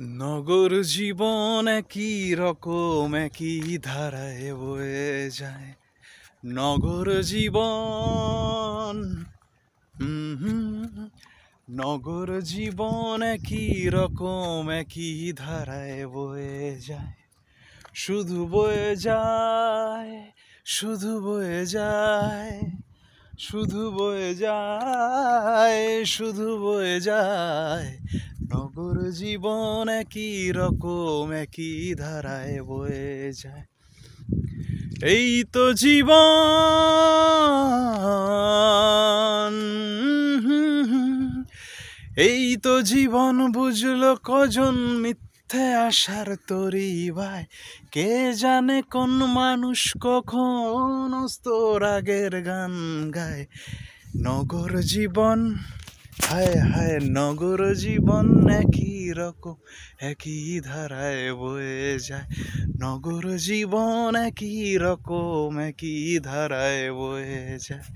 নগর জীবন একই রকম একই ধারায় বয়ে যায়। নগর জীবন নগর জীবন একই রকম একই ধারায় বয়ে যায়। শুধু বয়ে যায়, শুধু বয়ে যায়, শুধু বয়ে যায়, শুধু বয়ে যায়। নগর জীবন একই রকম একই ধারায় বয়ে যায়। এই তো জীবন, এই তো জীবন বুঝলো কজন মিথ্যে আশার তরি ভাই। কে জানে কোন মানুষ কখন অস্তর আগের গান গায়। নগর জীবন, হায় হায়, নগর জীবন একই রকম একই ধারায় বয়ে যায়। নগর জীবন একই রকম একই ধারায় বয়ে যায়।